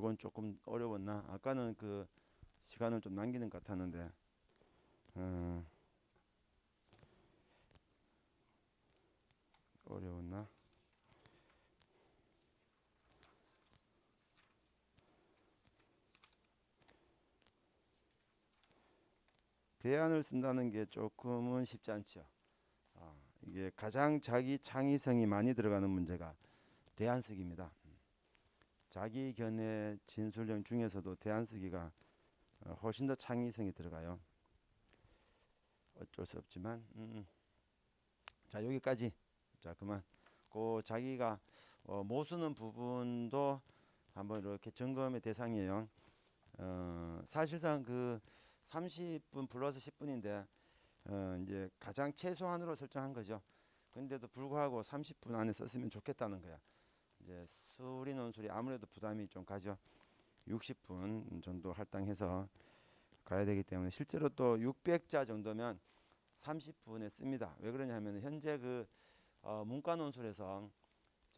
요건 조금 어려웠나? 아까는 그 시간을 좀 남기는 것 같았는데 어려웠나? 대안을 쓴다는 게 조금은 쉽지 않죠. 이게 가장 자기 창의성이 많이 들어가는 문제가 대안쓰기입니다. 자기 견해 진술형 중에서도 대안쓰기가 훨씬 더 창의성이 들어가요. 어쩔 수 없지만 자 여기까지. 자 그만. 그 자기가 못 쓰는 부분도 한번 이렇게 점검의 대상이에요. 사실상 그 30분 플러스 10분인데 이제 가장 최소한으로 설정한 거죠. 근데도 불구하고 30분 안에 썼으면 좋겠다는 거야. 이제 수리 논술이 아무래도 부담이 좀 가죠. 60분 정도 할당해서 가야 되기 때문에 실제로 또 600자 정도면 30분에 씁니다. 왜 그러냐면 현재 그 문과 논술에서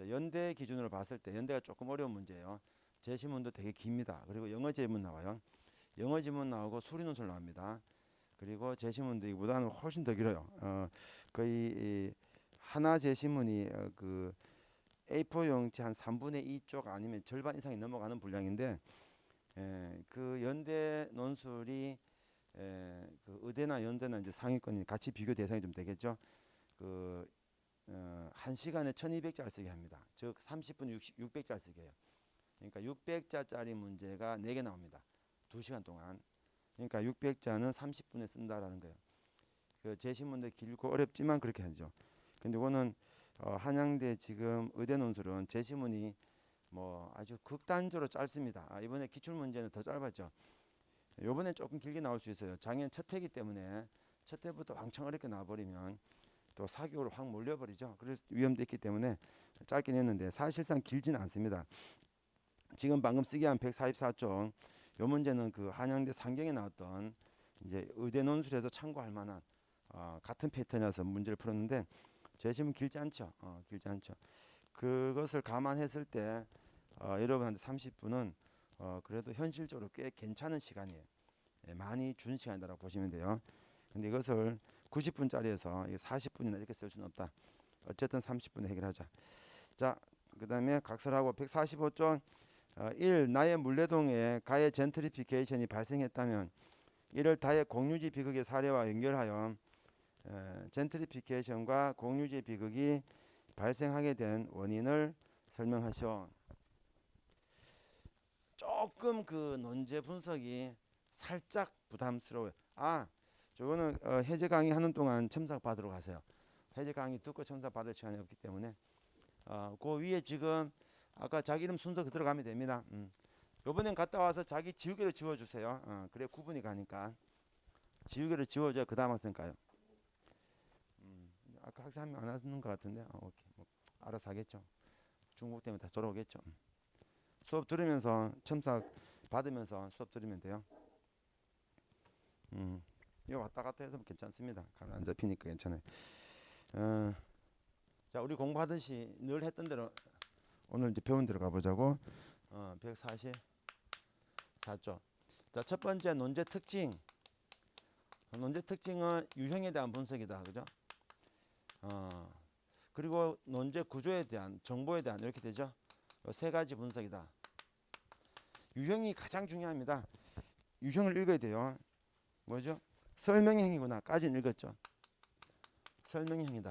연대 기준으로 봤을 때 연대가 조금 어려운 문제예요. 제시문도 되게 깁니다. 그리고 영어 제문 나와요. 영어 지문 나오고 수리 논술 나옵니다. 그리고 제시문도 이보다는 훨씬 더 길어요. 거의 하나 제시문이 그 A4 용지 한 3분의 2 쪽 아니면 절반 이상이 넘어가는 분량인데 그 연대 논술이 그 의대나 연대나 이제 상위권이 같이 비교 대상이 좀 되겠죠. 그 1시간에 1200자를 쓰게 합니다. 즉 30분 600자를 쓰게 해요. 그러니까 600자짜리 문제가 4개 나옵니다. 2시간 동안. 그러니까 600자는 30분에 쓴다라는 거예요. 그 제시문도 길고 어렵지만 그렇게 하죠. 근데 이거는 한양대 지금 의대 논술은 제시문이 뭐 아주 극단적으로 짧습니다. 이번에 기출 문제는 더 짧았죠. 요번에 조금 길게 나올 수 있어요. 작년 첫 해기 때문에 첫 해부터 왕창 어렵게 나와버리면 또 사교로 확 몰려버리죠. 그래서 위험도 있기 때문에 짧게 냈는데 사실상 길지는 않습니다. 지금 방금 쓰기 한 144쪽 요 문제는 그 한양대 상경에 나왔던 이제 의대 논술에서 참고할 만한 같은 패턴이어서 문제를 풀었는데 제시문 길지 않죠. 길지 않죠. 그것을 감안했을 때 여러분한테 30분은 그래도 현실적으로 꽤 괜찮은 시간이에요. 예, 많이 준 시간이라고 보시면 돼요. 근데 이것을 90분짜리에서 40분이나 이렇게 쓸 수는 없다. 어쨌든 30분에 해결하자. 자, 그 다음에 각설하고 145쪽 1. 나의 물레동에 가의 젠트리피케이션이 발생했다면 이를 다의 공유지 비극의 사례와 연결하여 젠트리피케이션과 공유지 비극이 발생하게 된 원인을 설명하시오. 조금 그 논제 분석이 살짝 부담스러워요. 저거는 해제 강의 하는 동안 첨삭 받으러 가세요. 해제 강의 듣고 첨삭 받을 시간이 없기 때문에 그 위에 지금 아까 자기 이름 순서 그대로 가면 됩니다. 요번엔 갔다 와서 자기 지우개를 지워주세요. 그래 구분이 가니까 지우개를 지워줘야 그 다음 학생 가요. 아까 학생 한 명 안 하는 것 같은데 오케이. 뭐, 알아서 하겠죠. 중국 때문에 다 돌아오겠죠. 수업 들으면서 첨삭 받으면서 수업 들으면 돼요. 이거 왔다 갔다 해도 괜찮습니다. 가면 안 잡히니까 괜찮아요. 자 우리 공부하듯이 늘 했던 대로 오늘 이제 배운 대로 가보자고. 144쪽. 자, 첫 번째 논제 특징. 논제 특징은 유형에 대한 분석이다. 그죠? 그리고 논제 구조에 대한 정보에 대한 이렇게 되죠. 세 가지 분석이다. 유형이 가장 중요합니다. 유형을 읽어야 돼요. 뭐죠? 설명형이구나. 까지는 읽었죠. 설명형이다.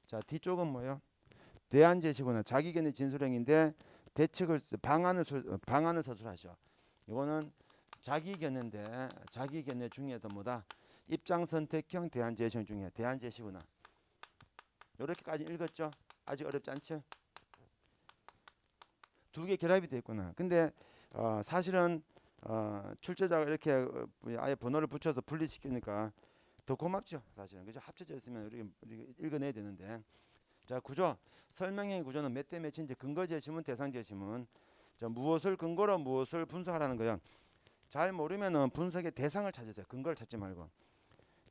자, 뒤쪽은 뭐예요? 대안 제시구나. 자기견의 진술형인데 대책을 방안을 서술하죠. 이거는 자기견인데 자기견의 중에도 뭐다? 입장 선택형 대안 제시형 중에 대안 제시구나. 이렇게까지 읽었죠? 아직 어렵지 않죠? 두 개 결합이 되어 있구나. 근데 사실은 출제자가 이렇게 아예 번호를 붙여서 분리시키니까 더 고맙죠. 사실은 그죠? 합쳐져 있으면 우리 읽어내야 되는데. 자 구조 설명형의 구조는 몇 대 몇인지 근거 제시문 대상 제시문. 자 무엇을 근거로 무엇을 분석하라는 거야. 잘 모르면은 분석의 대상을 찾으세요. 근거를 찾지 말고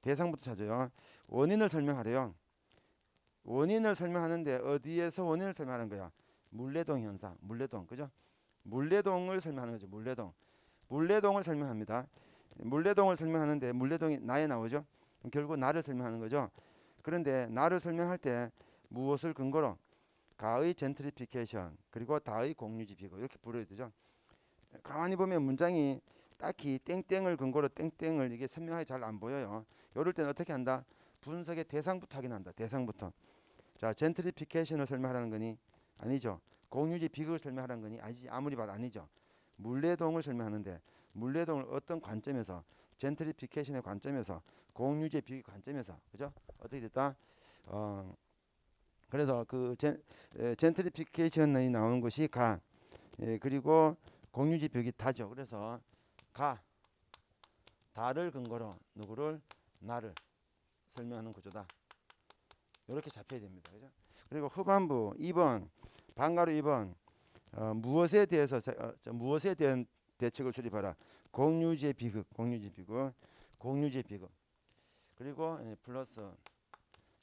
대상부터 찾아요. 원인을 설명하래요. 원인을 설명하는데 어디에서 원인을 설명하는 거야? 물레동 현상, 물레동, 그죠? 물레동을 설명하는 거죠. 물레동. 물레동을 설명합니다. 물레동을 설명하는데 물레동이 나에 나오죠. 결국 나를 설명하는 거죠. 그런데 나를 설명할 때 무엇을 근거로 가의 젠트리피케이션 그리고 다의 공유지 비교 이렇게 불러야 되죠. 가만히 보면 문장이 딱히 땡땡을 근거로 땡땡을 이게 선명하게 잘 안 보여요. 이럴 때는 어떻게 한다? 분석의 대상부터 확인한다. 대상부터. 자, 젠트리피케이션을 설명하라는 거니 아니죠. 공유지 비극을 설명하라는 거니 아니지. 아무리 봐도 아니죠. 물레동을 설명하는데 물레동을 어떤 관점에서 젠트리피케이션의 관점에서 공유지 비극 관점에서 그죠? 어떻게 됐다? 어, 그래서 그 젠트리피케이션이 나오는 것이 가 그리고 공유지 벽이 다죠. 그래서 가 다를 근거로 누구를 나를 설명하는 구조다. 이렇게 잡혀야 됩니다. 그죠? 그리고 후반부 2번 방가루 2번 무엇에 대해서 무엇에 대한 대책을 수립하라. 공유지의 비극, 공유지 비극, 공유지의 비극. 그리고 플러스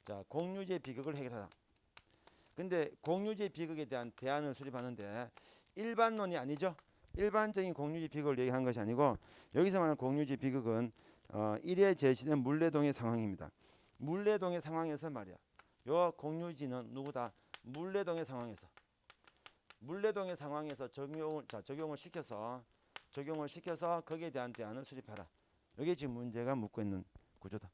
자 공유지의 비극을 해결하라. 근데 공유지의 비극에 대한 대안을 수립하는데 일반론이 아니죠. 일반적인 공유지 비극을 얘기한 것이 아니고 여기서 말하는 공유지 비극은 일에 제시된 물레동의 상황입니다. 물레동의 상황에서 말이야. 요 공유지는 누구다? 물레동의 상황에서 적용을 시켜서 거기에 대한 대안을 수립하라. 이게 지금 문제가 묻고 있는 구조다.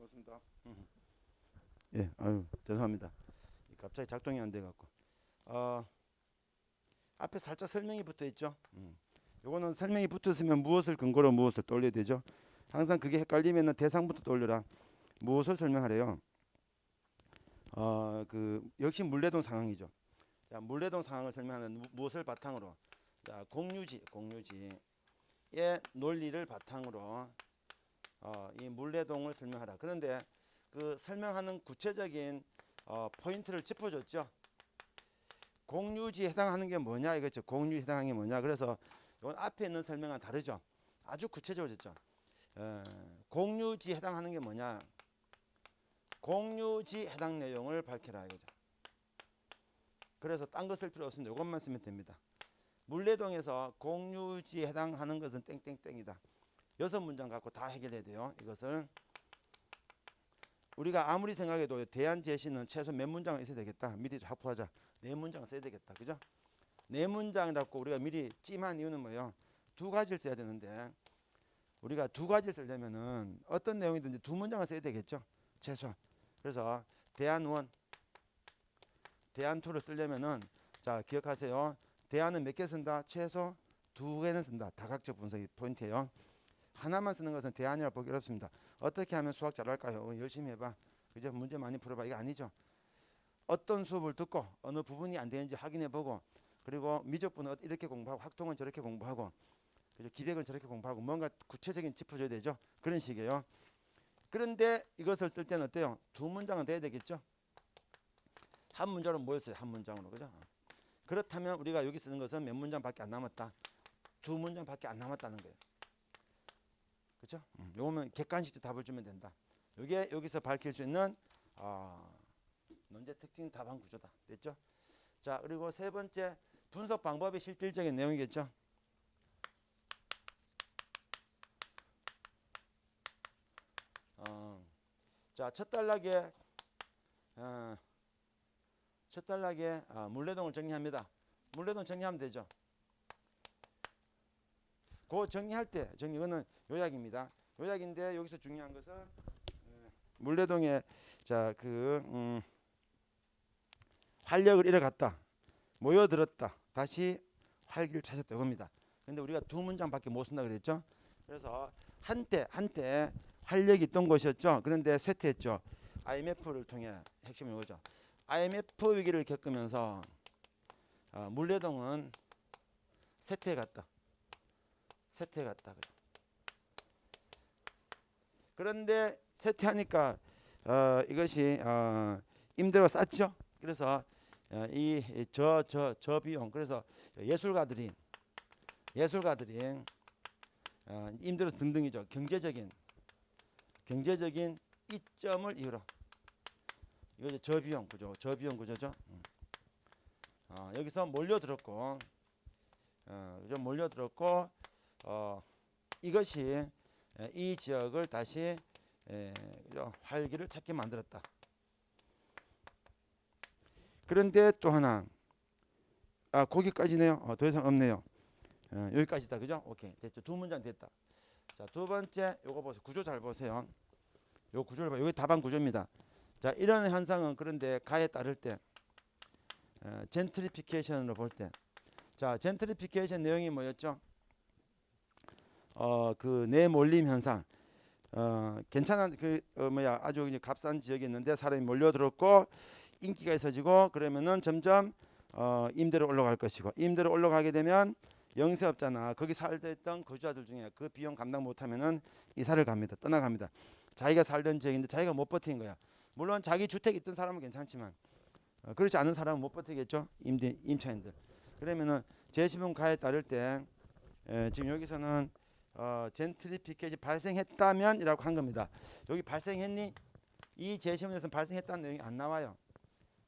고맙습니다. 예, 아유 죄송합니다. 갑자기 작동이 안 돼 갖고. 앞에 살짝 설명이 붙어 있죠. 요거는 설명이 붙어 있으면 무엇을 근거로 무엇을 떠올려야 되죠. 항상 그게 헷갈리면은 대상부터 떠올려라. 무엇을 설명하래요? 그 역시 물레동 상황이죠. 자, 물레동 상황을 설명하는 무엇을 바탕으로? 자, 공유지의 논리를 바탕으로 이 물레동을 설명하라. 그런데 그 설명하는 구체적인 포인트를 짚어줬죠. 공유지에 해당하는 게 뭐냐 이거죠. 공유지에 해당하는 게 뭐냐. 그래서 이건 앞에 있는 설명은 다르죠. 아주 구체적으로 줬죠. 공유지에 해당하는 게 뭐냐. 공유지 해당 내용을 밝혀라 이거죠. 그래서 딴 거 쓸 필요 없습니다. 이것만 쓰면 됩니다. 물레동에서 공유지에 해당하는 것은 땡땡땡이다. 6문장 갖고 다 해결해야 돼요. 이것을 우리가 아무리 생각해도 대안 제시는 최소 몇 문장은 있어야 되겠다. 미리 확보하자. 4문장 써야 되겠다. 그죠? 4문장이라고 우리가 미리 찜한 이유는 뭐예요? 2가지를 써야 되는데 우리가 2가지를 쓰려면은 어떤 내용이든지 2문장을 써야 되겠죠. 최소. 그래서 대안 1, 대안 2를 쓰려면은 자 기억하세요. 대안은 몇 개 쓴다? 최소 2개는 쓴다. 다각적 분석이 포인트예요. 하나만 쓰는 것은 대안이라 보기 어렵습니다. 어떻게 하면 수학 잘할까요? 열심히 해봐. 그죠? 문제 많이 풀어봐. 이거 아니죠. 어떤 수업을 듣고 어느 부분이 안 되는지 확인해보고 그리고 미적분은 이렇게 공부하고 확통은 저렇게 공부하고 그죠? 기백은 저렇게 공부하고 뭔가 구체적인 짚어줘야 되죠. 그런 식이에요. 그런데 이것을 쓸 때는 어때요? 2문장은 돼야 되겠죠. 한 문장으로 모였어요. 한 문장으로. 그죠? 그렇다면 우리가 여기 쓰는 것은 몇 문장밖에 안 남았다. 2문장밖에 안 남았다는 거예요. 그렇죠? 요거면 객관식 답을 주면 된다. 이게 여기서 밝힐 수 있는 논제 특징 답안 구조다. 됐죠? 자, 그리고 세 번째 분석 방법의 실질적인 내용이겠죠. 자, 첫 단락에 물레동을 정리합니다. 물레동 정리하면 되죠. 그 정리할 때 이거는 요약입니다. 요약인데 여기서 중요한 것은 물레동에 활력을 잃어갔다. 모여들었다. 다시 활기를 찾았다. 이겁니다. 근데 우리가 2문장밖에 못 쓴다 그랬죠. 그래서 한때 활력이 있던 곳이었죠. 그런데 쇠퇴했죠. IMF를 통해 핵심은 이거죠. IMF 위기를 겪으면서 물레동은 쇠퇴해갔다. 그런데 쇠퇴하니까 이것이 임대료가 쌌죠. 그래서 이 저 비용 그래서 예술가들이 임대료 등등이죠. 경제적인 이점을 이유로 이거 저비용 구조죠. 여기서 몰려들었고 이것이 이 지역을 다시 활기를 찾게 만들었다. 그런데 또 하나 거기까지네요. 더 이상 없네요. 여기까지다. 그죠? 오케이. 됐죠. 2문장 됐다. 자, 두 번째 요거 보세요. 구조 잘 보세요. 요 구조를 봐. 여기 답안 구조입니다. 자, 이런 현상은 그런데 가에 따를 때 젠트리피케이션으로 볼 때 자, 젠트리피케이션 내용이 뭐였죠? 그 내몰림 현상. 괜찮은 아주 이제 값싼 지역이 있는데 사람이 몰려들었고 인기가 있어지고 그러면은 점점 임대료 올라갈 것이고 임대료 올라가게 되면 영세업자나 거기 살던 거주자들 중에 그 비용 감당 못하면은 이사를 갑니다. 떠나갑니다. 자기가 살던 지역인데 자기가 못 버티는 거야. 물론 자기 주택 있던 사람은 괜찮지만 그렇지 않은 사람은 못 버티겠죠. 임차인들. 그러면은 제10분 가에 따를 때 지금 여기서는 젠트리피케이션이 발생했다면이라고 한 겁니다. 여기 발생했니? 이 제10분에서는 발생했다는 내용이 안 나와요.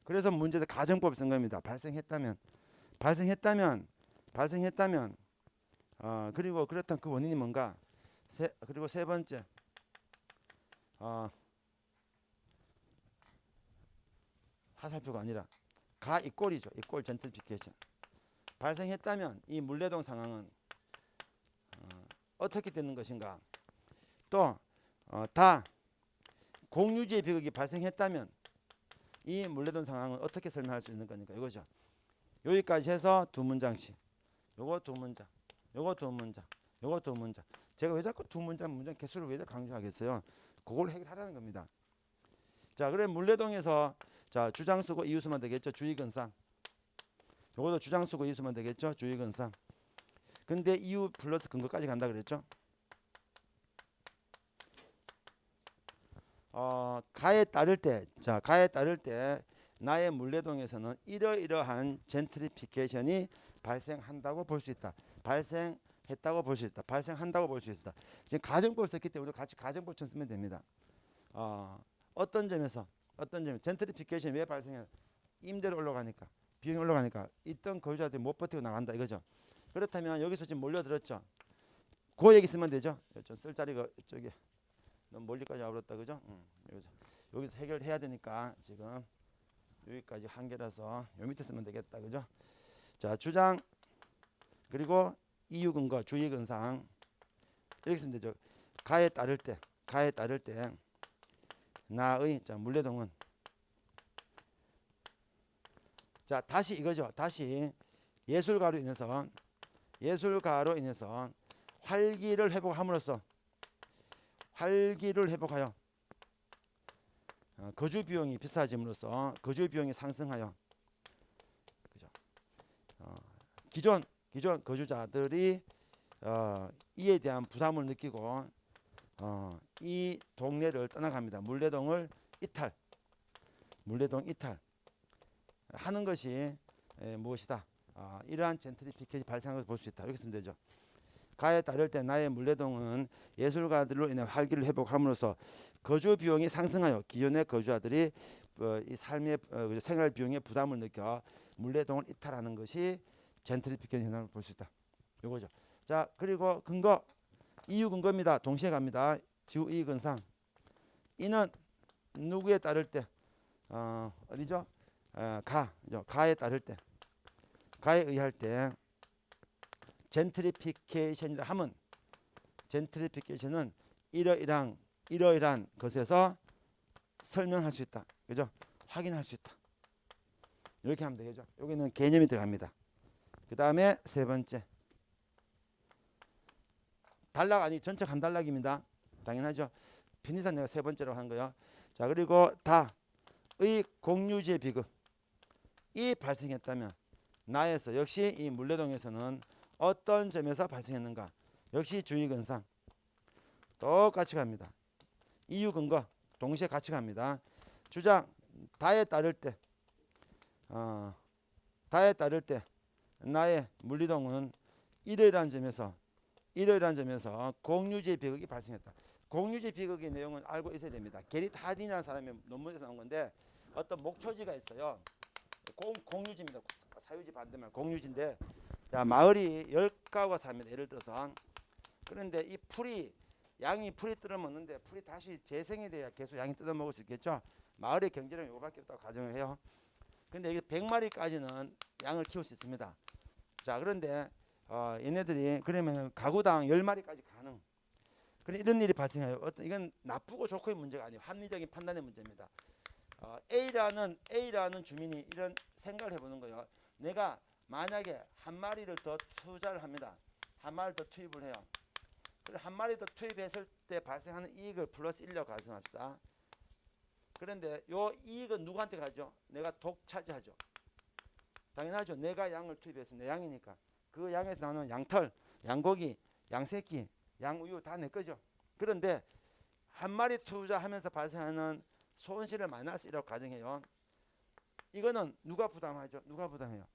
그래서 문제에서 가정법을 쓴 겁니다. 발생했다면 그리고 그렇다면 그 원인이 뭔가 그리고 세 번째 하살표가 아니라 이꼴이죠. 이꼴 젠트리피케이션 발생했다면 이 물레동 상황은 어떻게 되는 것인가 또 다 공유지의 비극이 발생했다면 이 물레동 상황은 어떻게 설명할 수 있는 거니까 이거죠. 여기까지 해서 두 문장씩. 요거 두 문장. 요거 두 문장. 요거 두 문장. 제가 왜 자꾸 두 문장 개수를 왜 강조하겠어요? 그걸 해결하라는 겁니다. 자, 그래 물레동에서 자, 주장 쓰고 이유 쓰면 되겠죠. 주의근상. 요것도 주장 쓰고 이유 쓰면 되겠죠. 주의근상. 근데 이유 플러스 근거까지 간다 그랬죠. 가에 따를 때, 자, 가에 따를 때 나의 물레동에서는 이러이러한 젠트리피케이션이 발생한다고 볼 수 있다. 발생했다고 볼 수 있다. 발생한다고 볼 수 있다. 지금 가정법을 썼기 때문에 우리 같이 가정법처럼 쓰면 됩니다. 어떤 점에서 젠트리피케이션이 왜 발생해? 임대료 올라가니까, 비용이 올라가니까 있던 거주자들이 못 버티고 나간다 이거죠. 그렇다면 여기서 지금 몰려들었죠. 그 얘기 쓰면 되죠. 쓸 자리가 저기 너무 멀리까지 와버렸다 그죠? 여기서 해결해야 되니까 지금 여기까지 한 개라서 요 밑에 쓰면 되겠다 그죠? 자, 주장 그리고 이유 근거 주의 근상 이렇게 쓰면 되죠. 가에 따를 때 나의 자 물레동은 자 다시 이거죠. 다시 예술가로 인해서 활기를 회복함으로써 활기를 회복하여 거주 비용이 비싸짐으로써 거주 비용이 상승하여 그죠? 기존 거주자들이 이에 대한 부담을 느끼고 이 동네를 떠나갑니다. 물레동 이탈 하는 것이 무엇이다? 이러한 젠트리피케이션이 발생한 것을 볼 수 있다. 이렇게 쓰면 되죠. 가에 따를 때 나의 물레동은 예술가들로 인해 활기를 회복함으로써 거주 비용이 상승하여 기존의 거주자들이 이 삶의 생활 비용에 부담을 느껴 물레동을 이탈하는 것이 젠트리피케이션 현상을 볼 수 있다. 요거죠. 자, 그리고 근거 이유 근거입니다. 동시에 갑니다. 지구 이익 근상 이는 누구에 따를 때 어디죠? 가에 따를 때 가에 의할 때 젠트리피케이션이라 하면 젠트리피케이션은 이러이러한 것에서 설명할 수 있다. 그죠? 확인할 수 있다. 이렇게 하면 되겠죠. 여기는 개념이 들어갑니다. 그 다음에 세 번째 단락 아니 전체 한 단락입니다. 당연하죠. 편의상 내가 세 번째로 한 거요. 자, 그리고 다의 공유지의 비극이 발생했다면 나에서 역시 이 물레동에서는 어떤 점에서 발생했는가? 역시 주의 근상 똑같이 갑니다. 이유 근거 동시에 같이 갑니다. 주장 다에 따를 때 나의 물리동은 이러이러한 점에서 공유지의 비극이 발생했다. 공유지 비극의 내용은 알고 있어야 됩니다. 게릿 하딘이라는 사람의 논문에서 나온 건데 어떤 목초지가 있어요. 공유지입니다. 사유지 반대말 공유지인데 자, 마을이 10가구가 삽니다. 예를 들어서 그런데 이 양이 풀이 뜯어먹는데 풀이 다시 재생이 돼야 계속 양이 뜯어먹을 수 있겠죠. 마을의 경제력은 이거밖에 없다고 가정을 해요. 근데 이게 100마리까지는 양을 키울 수 있습니다. 자, 그런데 얘네들이 그러면 가구당 10마리까지 가능. 그래 이런 일이 발생해요. 이건 나쁘고 좋고의 문제가 아니에요. 합리적인 판단의 문제입니다. A라는 주민이 이런 생각을 해보는 거예요. 내가 만약에 한 마리를 더 투자를 합니다. 한 마리를 더 투입을 해요. 그래 한 마리 더 투입했을 때 발생하는 이익을 플러스 1로 가정합시다. 그런데 요 이익은 누구한테 가죠? 내가 독차지하죠. 당연하죠. 내가 양을 투입해서 내 양이니까 그 양에서 나오는 양털, 양고기, 양새끼, 양우유 다 내 거죠. 그런데 한 마리 투자하면서 발생하는 손실을 마이너스 1라고 가정해요. 이거는 누가 부담하죠? 누가 부담해요?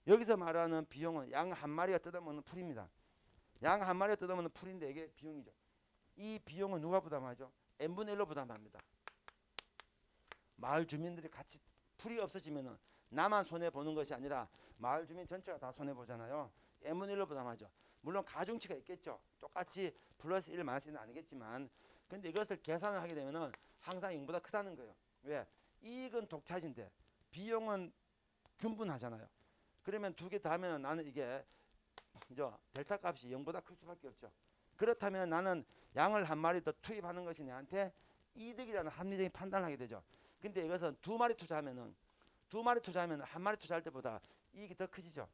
여기서 말하는 비용은 양 한 마리가 뜯어먹는 풀입니다. 양 한 마리가 뜯어먹는 풀인데 이게 비용이죠. 이 비용은 누가 부담하죠? n분의 1로 부담합니다. 마을 주민들이 같이 풀이 없어지면은 나만 손해보는 것이 아니라 마을 주민 전체가 다 손해보잖아요. n분의 1로 부담하죠. 물론 가중치가 있겠죠. 똑같이 플러스 1 마이너스 1은 아니겠지만 근데 이것을 계산을 하게 되면은 항상 0보다 크다는 거예요. 왜? 이익은 독차지인데 비용은 균분하잖아요. 그러면 두 개 다 하면 나는 이게 델타 값이 0보다 클 수밖에 없죠. 그렇다면 나는 양을 한 마리 더 투입하는 것이 내한테 이득이라는 합리적인 판단을 하게 되죠. 근데 이것은 두 마리 투자하면 한 마리 투자할 때보다 이익이 더 커지죠.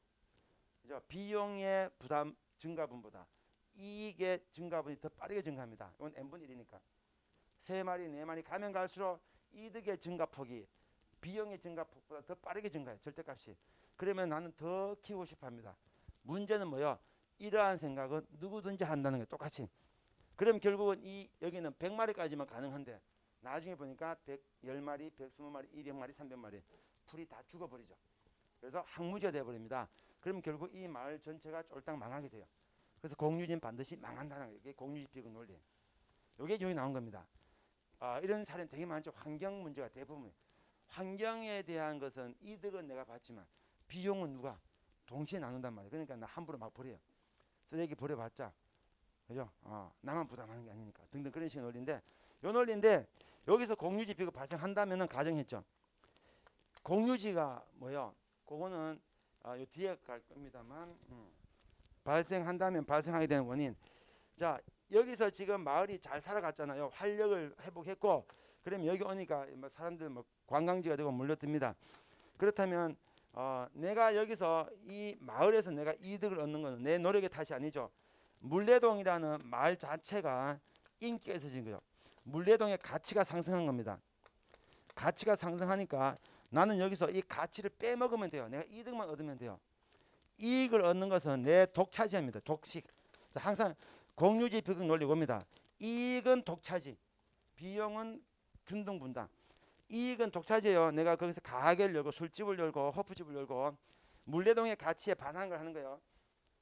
그죠? 비용의 부담 증가분보다 이익의 증가분이 더 빠르게 증가합니다. 이건 n분의 1이니까. 세 마리, 네 마리 가면 갈수록 이득의 증가폭이 비용의 증가폭보다 더 빠르게 증가해요. 절대값이. 그러면 나는 더 키우고 싶어 합니다. 문제는 뭐요? 이러한 생각은 누구든지 한다는 게 똑같이. 그럼 결국은 이 여기는 100마리까지만 가능한데 나중에 보니까 110마리, 120마리, 200마리, 300마리 풀이 다 죽어버리죠. 그래서 항무지가 되어버립니다. 그럼 결국 이 마을 전체가 쫄딱 망하게 돼요. 그래서 공유지는 반드시 망한다는 거예요. 이게 공유지 비극 논리. 이게 여기 나온 겁니다. 이런 사례는 되게 많죠. 환경 문제가 대부분. 환경에 대한 것은 이득은 내가 받지만 비용은 누가 동시에 나눈단 말이에요. 그러니까 나 함부로 막 버려요. 쓰레기 버려봤자 그죠? 나만 부담하는 게 아니니까 등등 그런 식의 논리인데 요 논리인데 여기서 공유지 비극 발생한다면은 가정했죠. 공유지가 뭐요? 그거는 요 뒤에 갈 겁니다만 발생한다면 발생하게 되는 원인. 자 여기서 지금 마을이 잘 살아갔잖아요. 활력을 회복했고 그러면 여기 오니까 뭐 사람들 뭐 관광지가 되고 몰려듭니다. 그렇다면 내가 여기서 이 마을에서 내가 이득을 얻는 것은 내 노력의 탓이 아니죠. 물레동이라는 마을 자체가 인기가 있어진 거죠. 물레동의 가치가 상승한 겁니다. 가치가 상승하니까 나는 여기서 이 가치를 빼먹으면 돼요. 내가 이득만 얻으면 돼요. 이익을 얻는 것은 내 독차지입니다. 독식. 자, 항상 공유지 비극 논리 옵니다. 이익은 독차지, 비용은 균등분당. 이익은 독차지예요. 내가 거기서 가게를 열고 술집을 열고 호프집을 열고 물레동의 가치에 반하는 걸 하는 거예요.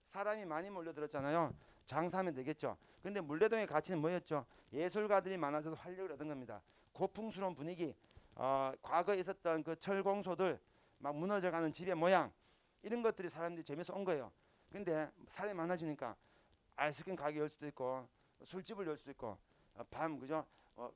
사람이 많이 몰려들었잖아요. 장사하면 되겠죠. 근데 물레동의 가치는 뭐였죠? 예술가들이 많아져서 활력을 얻은 겁니다. 고풍스러운 분위기, 과거에 있었던 그 철공소들, 막 무너져가는 집의 모양, 이런 것들이 사람들이 재미서 온 거예요. 근데 사람이 많아지니까 아이스크림 가게 열 수도 있고 술집을 열 수도 있고 밤 그죠?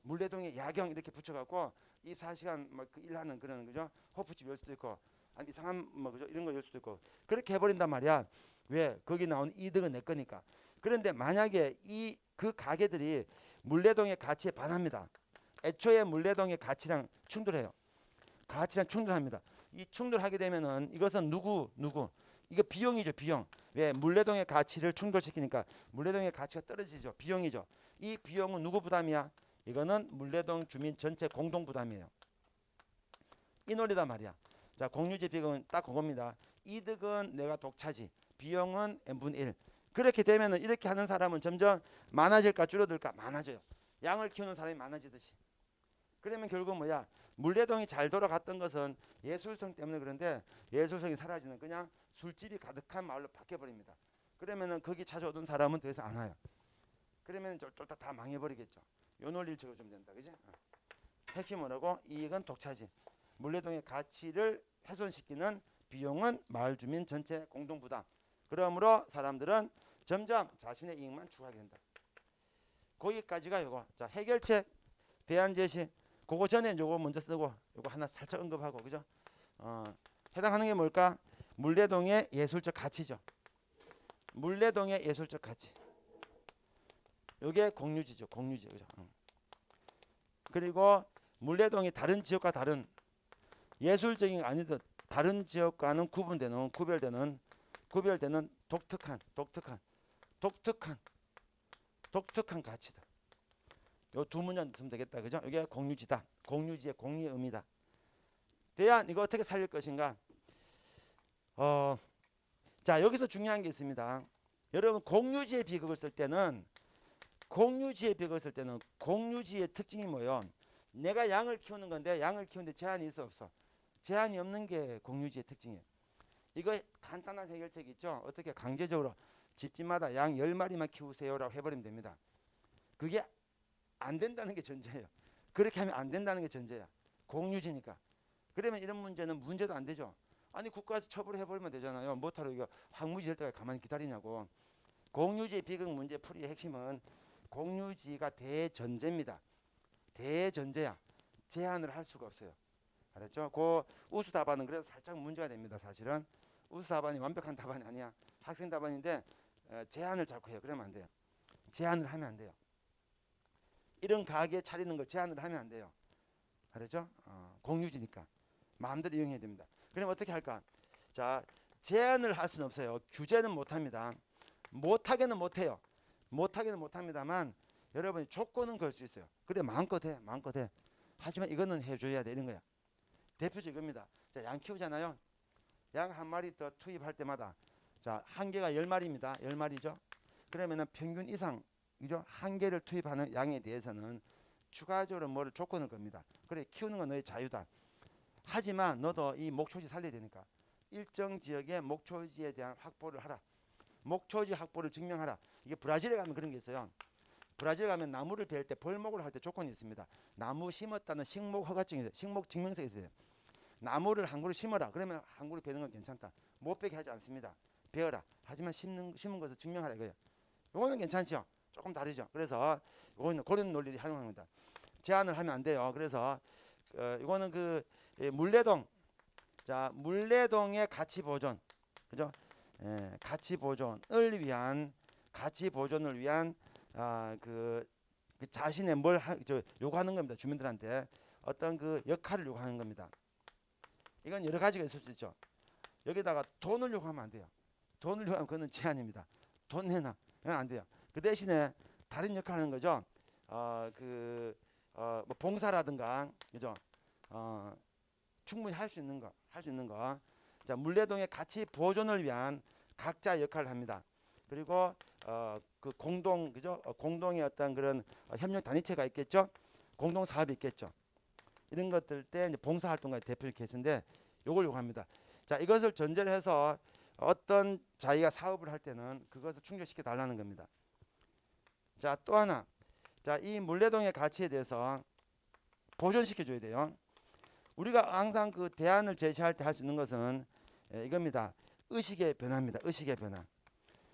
물레동에 야경 이렇게 붙여갖고 24시간 막 일하는 그런 그죠? 호프집 열 수도 있고 아니 이상한 뭐 그죠? 이런 거 열 수도 있고 그렇게 해버린단 말이야. 왜? 거기 나온 이득은 내 거니까. 그런데 만약에 이 그 가게들이 물레동의 가치에 반합니다. 애초에 물레동의 가치랑 충돌해요. 가치랑 충돌합니다. 이 충돌하게 되면은 이것은 누구 이거 비용이죠. 비용. 왜? 물레동의 가치를 충돌시키니까 물레동의 가치가 떨어지죠. 비용이죠. 이 비용은 누구 부담이야? 이거는 물레동 주민 전체 공동 부담이에요. 이 논리단 말이야. 자, 공유지 비용은 딱 그겁니다. 이득은 내가 독차지, 비용은 n분의 1. 그렇게 되면은 이렇게 하는 사람은 점점 많아질까 줄어들까? 많아져요. 양을 키우는 사람이 많아지듯이. 그러면 결국 뭐야? 물레동이 잘 돌아갔던 것은 예술성 때문에 그런데 예술성이 사라지는 그냥 술집이 가득한 마을로 바뀌어버립니다. 그러면은 거기 찾아오던 사람은 더 이상 안 와요. 그러면 쫄쫄 다 망해버리겠죠. 요 논리를 적어주면 된다. 그지? 핵심은 뭐라고? 이익은 독차지. 물레동의 가치를 훼손시키는 비용은 마을 주민 전체 공동 부담. 그러므로 사람들은 점점 자신의 이익만 추구하게 된다. 거기까지가 요거. 자, 해결책, 대안 제시. 그거 전에 요거 먼저 쓰고 요거 하나 살짝 언급하고 그죠? 해당하는 게 뭘까? 물레동의 예술적 가치죠. 물레동의 예술적 가치. 요게 공유지죠. 공유지. 그죠? 그리고 물레동이 다른 지역과 다른 예술적인 아니든 다른 지역과는 구별되는 독특한 가치다. 요 두 문장 쓰면 되겠다. 그죠? 이게 공유지다. 공유지의 공유의 의미다. 대안 이거 어떻게 살릴 것인가? 자, 여기서 중요한 게 있습니다. 여러분 공유지의 비극을 쓸 때는 공유지의 특징이 뭐예요? 내가 양을 키우는 건데 양을 키우는데 제한이 있어 없어? 제한이 없는 게 공유지의 특징이에요. 이거 간단한 해결책이 있죠. 어떻게 강제적으로 집집마다 양 10마리만 키우세요라고 해버리면 됩니다. 그게 안 된다는 게 전제예요. 그렇게 하면 안 된다는 게 전제야. 공유지니까. 그러면 이런 문제는 문제도 안 되죠. 아니 국가에서 처벌해버리면 되잖아요. 못하러 이거 황무지 될 때까지 가만히 기다리냐고. 공유지 비극 문제 풀이의 핵심은 공유지가 대전제입니다. 대전제야. 제한을 할 수가 없어요. 알았죠? 그 우수 답안은 그래서 살짝 문제가 됩니다. 사실은 우수 답안이 완벽한 답안이 아니야. 학생 답안인데 제한을 자꾸 해요. 그러면 안 돼요. 제한을 하면 안 돼요. 이런 가게 차리는 걸 제한을 하면 안 돼요. 알았죠? 공유지니까 마음대로 이용해야 됩니다. 그럼 어떻게 할까? 자, 제한을 할 수는 없어요. 규제는 못합니다. 못하게는 못해요. 못하게는 못합니다만 여러분이 조건은 걸 수 있어요. 그래 마음껏 해, 마음껏 해. 하지만 이거는 해줘야 돼, 이런 거야. 대표적 이겁니다. 자, 양 키우잖아요. 양 한 마리 더 투입할 때마다 자, 한 개가 10마리입니다. 10마리죠. 그러면은 평균 이상, 그죠? 한 개를 투입하는 양에 대해서는 추가적으로 뭐를 조건을 겁니다. 그래 키우는 건 너의 자유다. 하지만 너도 이 목초지 살려야 되니까 일정 지역의 목초지에 대한 확보를 하라. 목초지 확보를 증명하라. 이게 브라질에 가면 그런 게 있어요. 브라질 가면 나무를 베일 때 벌목을 할 때 조건이 있습니다. 나무 심었다는 식목 허가증이 있어요. 식목 증명서가 있어요. 나무를 한 그루 심어라. 그러면 한 그루 베는 건 괜찮다. 못 베게 하지 않습니다. 베어라. 하지만 심은 것을 증명하라 이거예요. 이거는 괜찮죠. 조금 다르죠. 그래서 이거는 그런 논리를 활용하는 겁니다. 제한을 하면 안 돼요. 그래서 이거는 그 물레동, 자 물레동의 가치 보존, 그죠? 가치 보존을 위한 그 자신의 뭘 요구하는 겁니다. 주민들한테 어떤 그 역할을 요구하는 겁니다. 이건 여러 가지가 있을 수 있죠. 여기다가 돈을 요구하면 안 돼요. 돈을 요구하면 그거는 제한입니다. 돈 내놔, 이건 안 돼요. 그 대신에 다른 역할을 하는 거죠. 뭐 봉사라든가, 그죠? 충분히 할 수 있는 거. 자, 물레동의 가치 보존을 위한 각자 역할을 합니다. 그리고 그 공동, 그죠? 공동의 어떤 그런 협력 단위체가 있겠죠. 공동 사업이 있겠죠. 이런 것들 때 이제 봉사활동가 대표 케이스인데 요걸 요구합니다. 자, 이것을 전제로 해서 어떤 자기가 사업을 할 때는 그것을 충족시켜 달라는 겁니다. 자, 또 하나, 자, 이 물레동의 가치에 대해서 보존시켜 줘야 돼요. 우리가 항상 그 대안을 제시할 때 할 수 있는 것은 이겁니다. 의식의 변화입니다. 의식의 변화.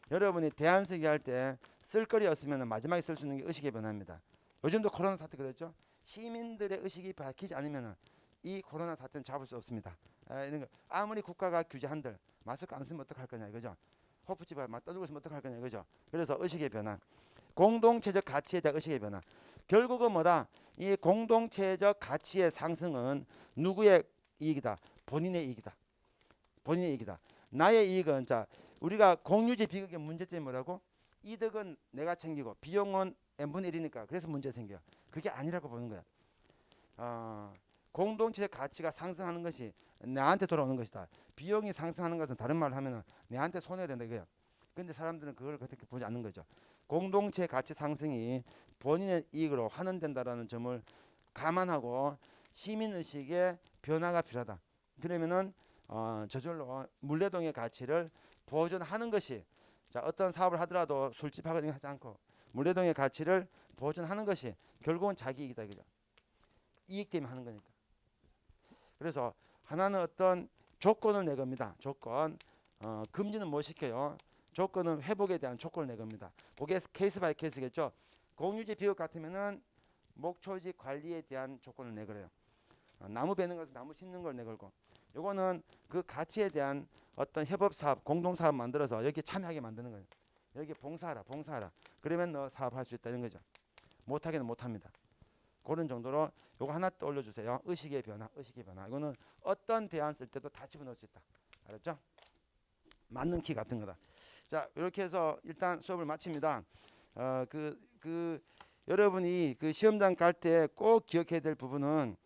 여러분이 대안 쓰기 할 때 쓸거리 없으면 마지막에 쓸 수 있는 게 의식의 변화입니다. 요즘도 코로나 사태 그랬죠. 시민들의 의식이 밝히지 않으면 이 코로나 사태는 잡을 수 없습니다. 이런 거. 아무리 국가가 규제한들 마스크 안 쓰면 어떡할 거냐 이거죠. 호프집에 막 떠들고 있으면 어떡할 거냐 이거죠. 그래서 의식의 변화, 공동체적 가치에 대한 의식의 변화. 결국은 뭐다? 이 공동체적 가치의 상승은 누구의 이익이다? 본인의 이익이다. 본인의 이익이다. 나의 이익은, 자, 우리가 공유지 비극의 문제점이 뭐라고? 이득은 내가 챙기고 비용은 n분의 1이니까 그래서 문제 생겨. 그게 아니라고 보는 거야. 공동체의 가치가 상승하는 것이 나한테 돌아오는 것이다. 비용이 상승하는 것은 다른 말로 하면 내한테 손해가 된다 이거야. 근데 사람들은 그걸 그렇게 보지 않는 거죠. 공동체 가치 상승이 본인의 이익으로 환원된다라는 점을 감안하고 시민의식의 변화가 필요하다. 그러면은 저절로 물레동의 가치를 보존하는 것이, 자, 어떤 사업을 하더라도 술집하거나 하지 않고 물레동의 가치를 보존하는 것이 결국은 자기 이익이다 이거죠. 이익 때문에 하는 거니까. 그래서 하나는 어떤 조건을 내겁니다. 조건. 금지는 못 시켜요. 조건은 회복에 대한 조건을 내겁니다. 그게 케이스 바이 케이스겠죠. 공유지 비율 같으면은 목초지 관리에 대한 조건을 내걸어요. 나무 베는 것은 나무 심는 걸 내걸고, 요거는 그 가치에 대한 어떤 협업 사업, 공동 사업 만들어서 여기 참여하게 만드는 거예요. 여기 봉사하라. 그러면 너 사업할 수 있다는 거죠. 못하게는 못합니다. 그런 정도로 요거 하나 떠올려 주세요. 의식의 변화. 이거는 어떤 대안 쓸 때도 다 집어넣을 수 있다. 알았죠? 맞는 키 같은 거다. 자, 이렇게 해서 일단 수업을 마칩니다. 여러분이 그 시험장 갈 때 꼭 기억해야 될 부분은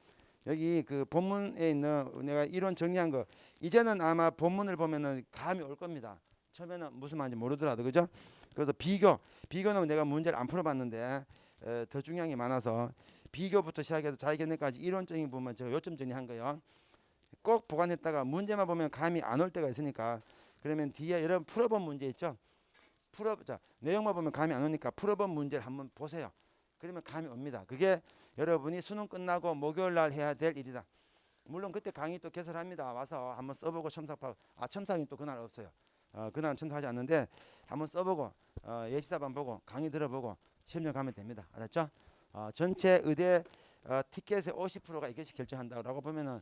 여기 그 본문에 있는 내가 이론 정리한 거, 이제는 아마 본문을 보면은 감이 올 겁니다. 처음에는 무슨 말인지 모르더라도, 그죠? 그래서 비교는 내가 문제를 안 풀어봤는데 더 중요한 게 많아서 비교부터 시작해서 자기견내까지 이론적인 부분만 제가 요점 정리한 거예요. 꼭 보관했다가 문제만 보면 감이 안 올 때가 있으니까, 그러면 뒤에 여러분 풀어본 문제 있죠? 자, 내용만 보면 감이 안 오니까 풀어본 문제를 한번 보세요. 그러면 감이 옵니다. 그게 여러분이 수능 끝나고 목요일 날 해야 될 일이다. 물론 그때 강의 또 개설합니다. 와서 한번 써보고 첨삭하고, 첨삭이 또 그날 없어요. 그날은 첨삭하지 않는데 한번 써보고 예시사반 보고 강의 들어보고 시험장 가면 됩니다. 알았죠? 전체 의대 티켓의 50%가 이것이 결정한다고 보면은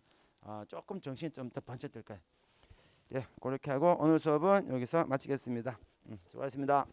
조금 정신이 좀 더 번쩍 들 거예요. 예, 그렇게 하고 오늘 수업은 여기서 마치겠습니다. 수고하셨습니다.